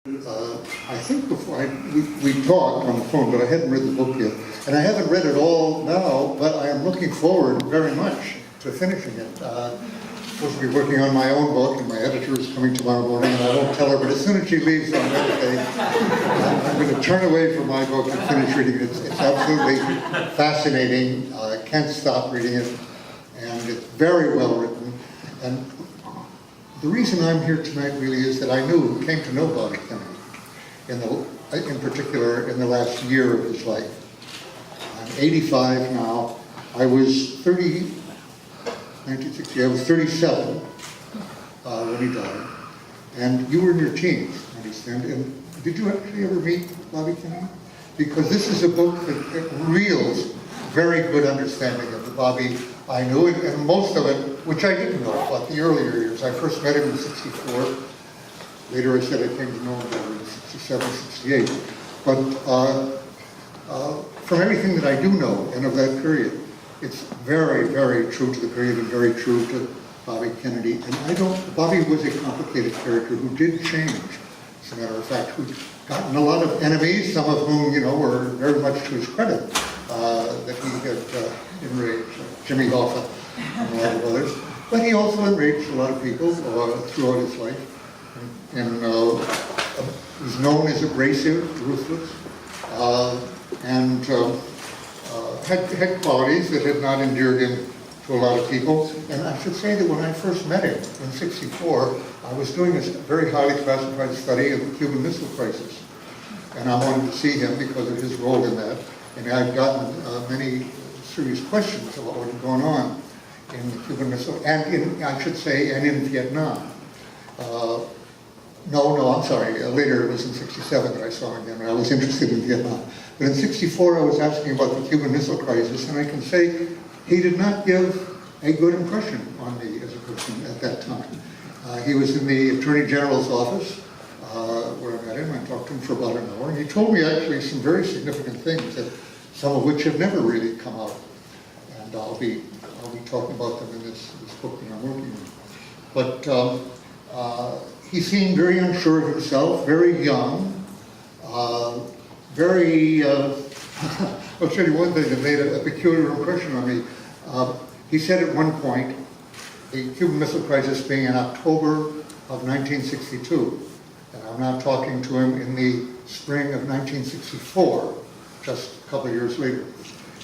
I think we talked on the phone, but I hadn't read the book yet. And I haven't read it all now, but I am looking forward very much to finishing it. I'm supposed to be working on my own book, and my editor is coming tomorrow morning, and I won't tell her, but as soon as she leaves on Wednesday, I'm going to turn away from my book and finish reading it. It's absolutely fascinating. I can't stop reading it, and it's very well written. And the reason I'm here tonight really is that I came to know Bobby Kennedy, in particular in the last year of his life. I'm 85 now. I was 1960, I was 37 when he died. And you were in your teens, I understand. And did you actually ever meet Bobby Kennedy? Because this is a book that reveals very good understanding of the Bobby I knew, and most of it, which I didn't know about the earlier years. I first met him in '64. Later I said I came to know him better in '67, '68. But from everything that I do know, and of that period, it's very, very true to the period and very true to Bobby Kennedy. And Bobby was a complicated character who did change, as a matter of fact, who'd gotten a lot of enemies, some of whom, were very much to his credit, that he had enraged, Jimmy Hoffa and a lot of others. But he also enraged a lot of people throughout his life. And was known as abrasive, ruthless, and had qualities that had not endeared him to a lot of people. And I should say that when I first met him in '64, I was doing a very highly classified study of the Cuban Missile Crisis. And I wanted to see him because of his role in that. And I've gotten many serious questions about what was going on in the Cuban Missile, and in Vietnam. No, I'm sorry. Later it was in '67 that I saw him again, and I was interested in Vietnam. But in '64 I was asking about the Cuban Missile Crisis, and I can say he did not give a good impression on me as a person at that time. He was in the Attorney General's office where I met him. I talked to him for about an hour, and he told me actually some very significant things, some of which have never really come out. And I'll be talking about them in this book that I'm working on. But he seemed very unsure of himself, very young, I'll tell you one thing that made a peculiar impression on me. He said at one point, the Cuban Missile Crisis being in October of 1962, and I'm now talking to him in the spring of 1964, just a couple of years later.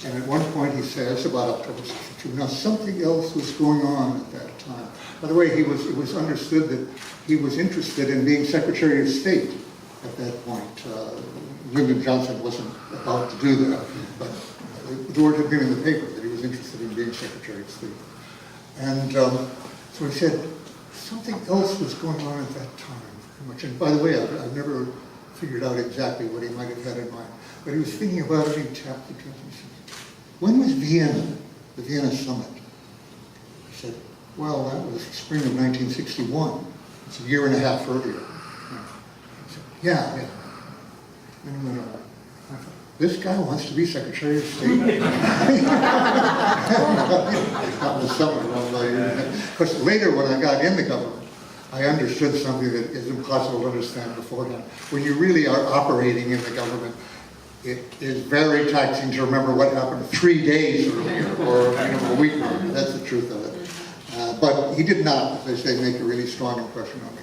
And at one point he says, about October '62, now something else was going on at that time. By the way, it was understood that he was interested in being Secretary of State at that point. Lyndon Johnson wasn't about to do that, but the word had been in the paper that he was interested in being Secretary of State. And so he said, something else was going on at that time, very much. And by the way, I've never figured out exactly what he might have had in mind. But he was thinking about it, he tapped the table and said, when was Vienna, the Vienna summit? He said, well, that was the spring of 1961. It's a year and a half earlier. He said, yeah. And he went on. I thought, this guy wants to be Secretary of State? That was something wrong by you. Of course, later when I got in the government, I understood something that is impossible to understand beforehand. When you really are operating in the government, it is very taxing to remember what happened 3 days earlier or a week earlier. That's the truth of it. But he did not, as they say, make a really strong impression on me.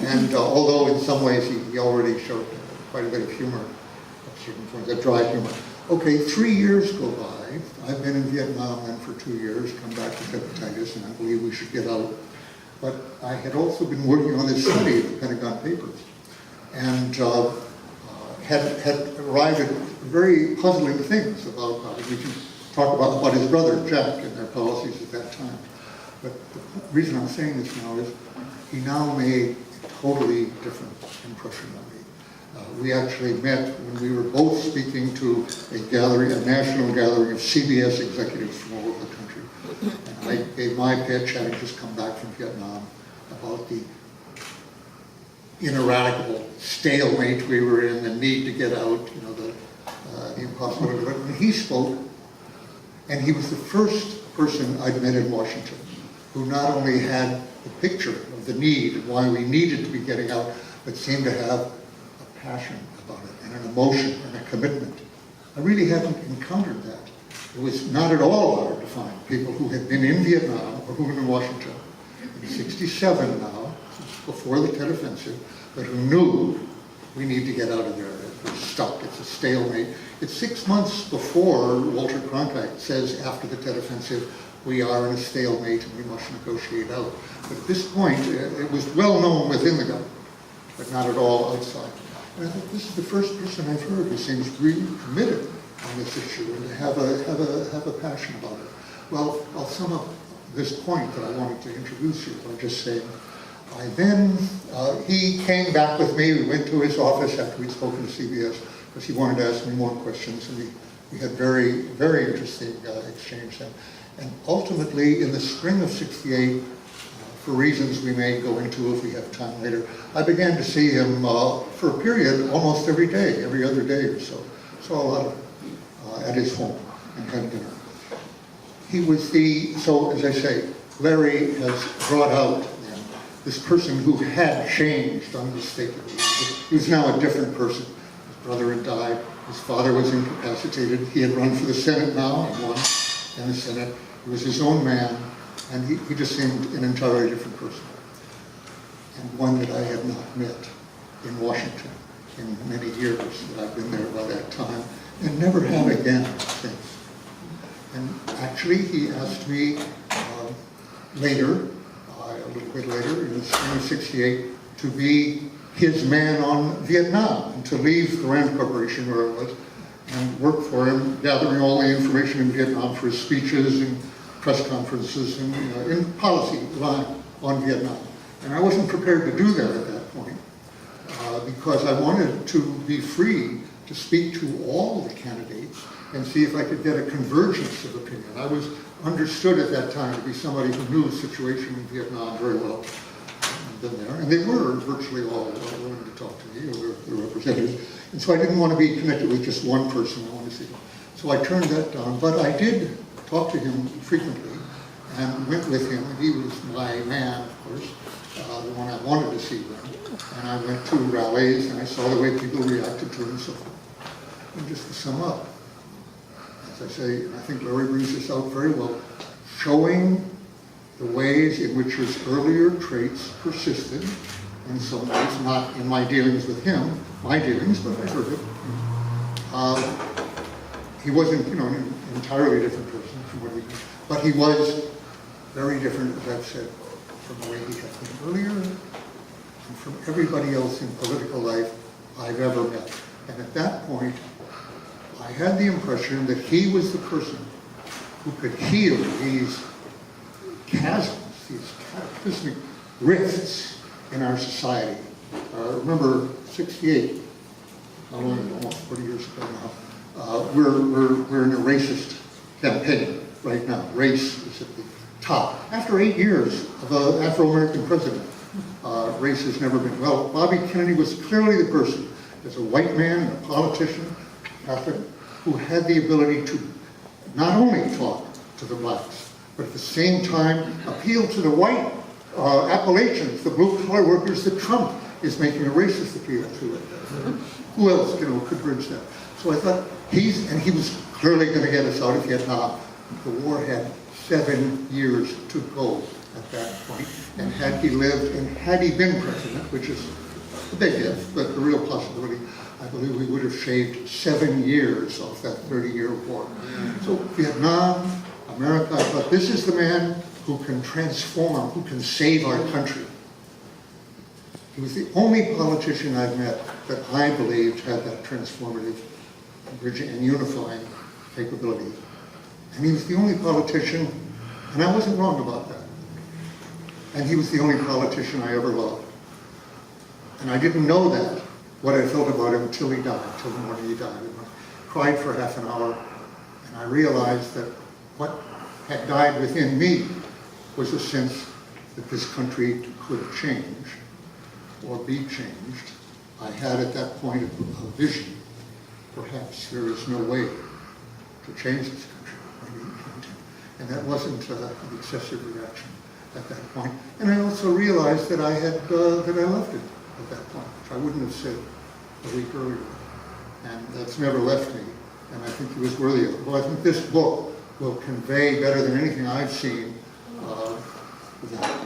And although in some ways he already showed quite a bit of humor, at certain points, a dry humor. Okay, 3 years go by. I've been in Vietnam then for 2 years, come back with hepatitis, and I believe we should get out. But I had also been working on this study of the Pentagon Papers, and had arrived at very puzzling things about Bobby. We can talk about his brother, Jack, and their policies at that time. But the reason I'm saying this now is he now made a totally different impression on me. We actually met when we were both speaking to a national gathering of CBS executives from all over the country. And I gave my pitch, having just come back from Vietnam, about the ineradicable stalemate we were in, the need to get out, the impossibility. But when he spoke, and he was the first person I'd met in Washington who not only had the picture of the need and why we needed to be getting out, but seemed to have a passion about it, and an emotion, and a commitment. I really hadn't encountered that. It was not at all hard to find people who had been in Vietnam or who were in Washington in '67 now, before the Tet Offensive, but who knew we need to get out of there. We're stuck. It's a stalemate. It's 6 months before Walter Cronkite says after the Tet Offensive, we are in a stalemate and we must negotiate out. But at this point, it was well known within the government, but not at all outside. And I thought, this is the first person I've heard who seems really committed on this issue and to have a passion about it. Well, I'll sum up this point that I wanted to introduce you by just saying, he came back with me. We went to his office after we'd spoken to CBS because he wanted to ask me more questions, and we had very, very interesting exchange then. And ultimately, in the spring of '68, for reasons we may go into if we have time later, I began to see him for a period almost every day, every other day or so. Saw a lot of him at his home and had dinner. He was so as I say, Larry has brought out this person who had changed unmistakably. He was now a different person. His brother had died. His father was incapacitated. He had run for the Senate now and won in the Senate. He was his own man, and he just seemed an entirely different person. And one that I had not met in Washington in many years that I've been there by that time, and never have again since. And actually, he asked me later, a little bit later, in the spring of '68, to be his man on Vietnam, and to leave the Rand Corporation where I was, and work for him, gathering all the information in Vietnam for his speeches and press conferences and in policy line on Vietnam. And I wasn't prepared to do that at that point because I wanted to be free to speak to all the candidates and see if I could get a convergence of opinion. I was understood at that time to be somebody who knew the situation in Vietnam very well. Been there, and they were virtually all willing to talk to me, or the representatives. And so I didn't want to be connected with just one person. I wanted to see him. So I turned that down, but I did talk to him frequently and went with him. And he was my man, of course, the one I wanted to see then. And I went to rallies, and I saw the way people reacted to him and so forth. And just to sum up, as I say, and I think Larry brings this out very well, showing the ways in which his earlier traits persisted, in some ways, not in my dealings with him, my dealings, but I heard it. He wasn't, an entirely different person from what he did, but he was very different, as I've said, from the way he had been earlier, and from everybody else in political life I've ever met. And at that point, I had the impression that he was the person who could heal these chasms, these cataclysmic rifts in our society. Remember, '68, almost 40 years ago now, we're in a racist campaign right now. Race is at the top. After 8 years of an Afro-American president, race has never been. Well, Bobby Kennedy was clearly the person, as a white man and a politician, Catholic, who had the ability to not only talk to the blacks, but at the same time appeal to the white Appalachians, the blue-collar workers that Trump is making a racist appeal to. Who else, could bridge that? So I thought, he was clearly going to get us out of Vietnam. The war had 7 years to go at that point, and had he lived and had he been president, which is a big if, but a real possibility, I believe we would have shaved 7 years off that 30-year war. So Vietnam, America, I thought, this is the man who can transform, who can save our country. He was the only politician I've met that I believed had that transformative and unifying capability. And he was the only politician, and I wasn't wrong about that. And he was the only politician I ever loved. And I didn't know that, what I felt about him, until he died, until the morning he died. And I cried for half an hour, and I realized that what had died within me was a sense that this country could change or be changed. I had at that point a vision. Perhaps there is no way to change this country. And that wasn't an excessive reaction at that point. And I also realized that I loved it. at that point, which I wouldn't have said a week earlier. And that's never left me, and I think he was worthy of it. Well, I think this book will convey better than anything I've seen that.